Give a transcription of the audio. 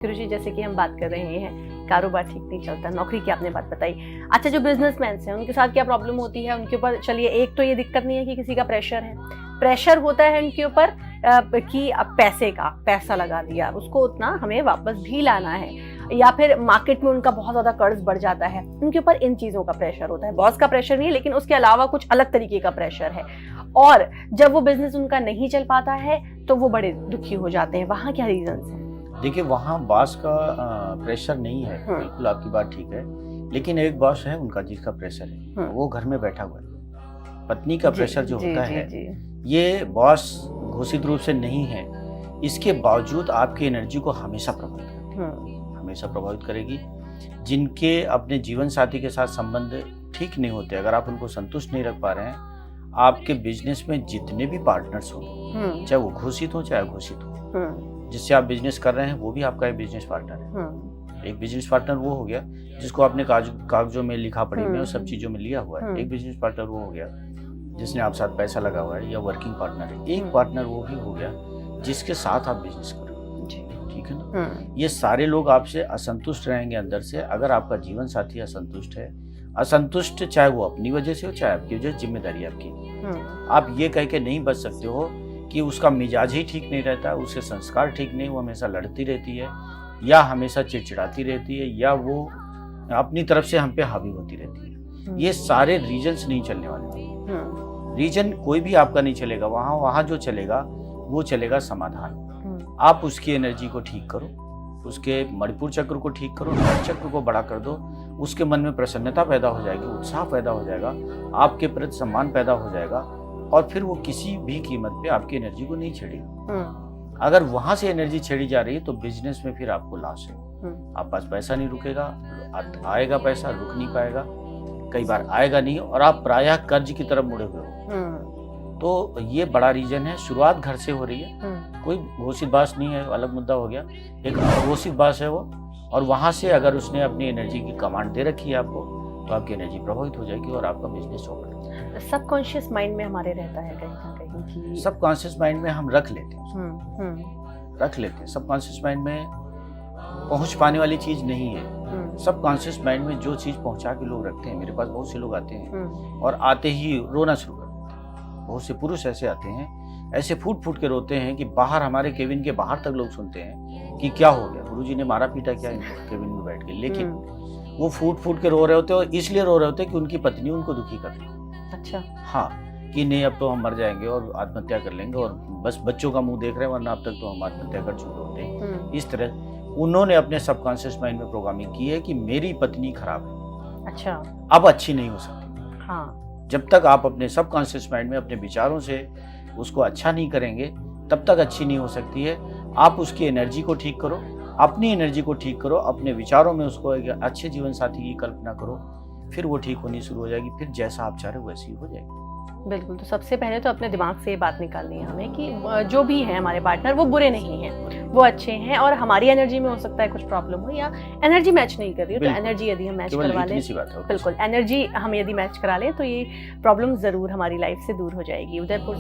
गुरुजी, जैसे कि हम बात कर रहे हैं, कारोबार ठीक नहीं चलता, नौकरी की आपने बात बताई। अच्छा, जो बिजनेसमैन हैं उनके साथ क्या प्रॉब्लम होती है? उनके ऊपर चलिए, एक तो ये दिक्कत नहीं है कि किसी का प्रेशर होता है उनके ऊपर कि अब पैसा लगा दिया, उसको उतना हमें वापस भी लाना है, या फिर मार्केट में उनका बहुत ज्यादा कर्ज बढ़ जाता है, उनके ऊपर इन चीजों का प्रेशर होता है। बॉस का प्रेशर नहीं है, लेकिन उसके अलावा कुछ अलग तरीके का प्रेशर है, और जब वो बिजनेस उनका नहीं चल पाता है तो वो बड़े दुखी हो जाते हैं। वहाँ क्या रीजन है? देखिए, वहाँ बॉस का प्रेशर नहीं है, बिल्कुल आपकी बात ठीक है, लेकिन एक बॉस है उनका जिसका प्रेशर है, वो घर में बैठा हुआ है। पत्नी का प्रेशर जो होता है, ये बॉस घोषित रूप से नहीं है, इसके बावजूद आपकी एनर्जी को हमेशा प्रभावित करेगी। जिनके अपने जीवन साथी के साथ संबंध ठीक नहीं होते, अगर आप उनको संतुष्ट नहीं रख पा रहे हैं, आपके बिजनेस में जितने भी पार्टनर्स होंगे, चाहे वो घोषित हो चाहे अघोषित हो, जिससे आप बिजनेस कर रहे हैं वो भी आपका एक बिजनेस पार्टनर है। एक बिजनेस पार्टनर वो हो गया जिसको आपने कागजों में, लिखा पढ़ी में और सब चीजों में लिया हुआ है। एक बिजनेस पार्टनर वो हो गया जिसने आप साथ पैसा लगा हुआ है या वर्किंग पार्टनर है। एक पार्टनर वो भी हो गया जिसके साथ आप बिजनेस करो, ठीक है ना। ये सारे लोग आपसे असंतुष्ट रहेंगे अंदर से। अगर आपका जीवन साथी असंतुष्ट चाहे वो अपनी वजह से हो चाहे आपकी वजह, जिम्मेदारी आपकी। आप ये कह के नहीं बच सकते हो कि उसका मिजाज ही ठीक नहीं रहता, उसके संस्कार ठीक नहीं, वो हमेशा लड़ती रहती है या हमेशा चिड़चिड़ाती रहती है या वो अपनी तरफ से हम पे हावी होती रहती है। ये सारे रीजन्स नहीं चलने वाले। रीजन कोई भी आपका नहीं चलेगा। वहाँ जो चलेगा वो चलेगा समाधान। आप उसकी एनर्जी को ठीक करो, उसके मणिपुर चक्र को ठीक करो, नर चक्र को बड़ा कर दो, उसके मन में प्रसन्नता पैदा हो जाएगी, उत्साह पैदा हो जाएगा, आपके प्रति सम्मान पैदा हो जाएगा, और फिर वो किसी भी कीमत पे आपकी एनर्जी को नहीं छेड़ेगा। अगर वहां से एनर्जी छेड़ी जा रही है तो बिजनेस में फिर आपको लॉस है। आप पास पैसा नहीं रुकेगा, आएगा पैसा रुक नहीं पाएगा, कई बार आएगा नहीं, और आप प्रायः कर्ज की तरफ मुड़े हुए हो। तो ये बड़ा रीजन है। शुरुआत घर से हो रही है, कोई घोषित बास नहीं है, अलग मुद्दा हो गया, एक अघोषित बास है वो, और वहां से अगर उसने अपनी एनर्जी की कमांड दे रखी है आपको, तो आपकी एनर्जी प्रभावित हो जाएगी और आपका बिजनेस चौपट। सबकॉन्शियस माइंड में हमारे रहता है कहीं ना कहीं कि सबकॉन्शियस माइंड में हम रख लेते हैं। सबकॉन्शियस माइंड में पहुंच पाने वाली चीज नहीं है। सबकॉन्शियस माइंड में जो चीज पहुंचा के लोग रखते हैं, मेरे पास बहुत से लोग आते हैं और आते ही रोना शुरू कर देते हैं। बहुत से पुरुष ऐसे आते हैं, ऐसे फूट के रोते हैं कि बाहर, हमारे केबिन के बाहर तक लोग सुनते हैं कि क्या हो गया, गुरुजी ने मारा पीटा क्या केबिन में बैठ के। लेकिन वो फूट के रो रहे होते हैं, और इसलिए रो रहे होते हैं कि उनकी पत्नी उनको दुखी कर रही है। अच्छा, हाँ, कि नहीं अब तो हम मर जाएंगे और आत्महत्या कर लेंगे, और बस बच्चों का मुंह देख रहे हैं, वरना अब तक तो हम आत्महत्या कर चुके होते हैं। इस तरह उन्होंने अपने सबकॉन्शियस माइंड में प्रोग्रामिंग की है कि मेरी पत्नी खराब है, अच्छा, अब अच्छी नहीं हो सकती। हाँ, जब तक आप अपने सबकॉन्शियस माइंड में अपने विचारों से उसको अच्छा नहीं करेंगे, तब तक अच्छी नहीं हो सकती है। आप उसकी एनर्जी को ठीक करो, अपनी एनर्जी को ठीक करो, अपने विचारों में उसको एक अच्छे जीवन साथी की कल्पना करो, फिर वो ठीक होनी शुरू हो जाएगी। फिर जैसा आप चाह रहे हो वैसी हो जाएगी। बिल्कुल। तो सबसे पहले तो अपने दिमाग से ये बात निकालनी है हमें कि जो भी है हमारे पार्टनर, वो बुरे नहीं हैं, वो अच्छे हैं, और हमारी एनर्जी में हो सकता है कुछ प्रॉब्लम हो, या एनर्जी मैच नहीं कर रही हो, तो एनर्जी यदि हम मैच करवा लें, बिल्कुल एनर्जी हम यदि मैच करा लें, तो ये प्रॉब्लम जरूर हमारी लाइफ से दूर हो जाएगी। उदयपुर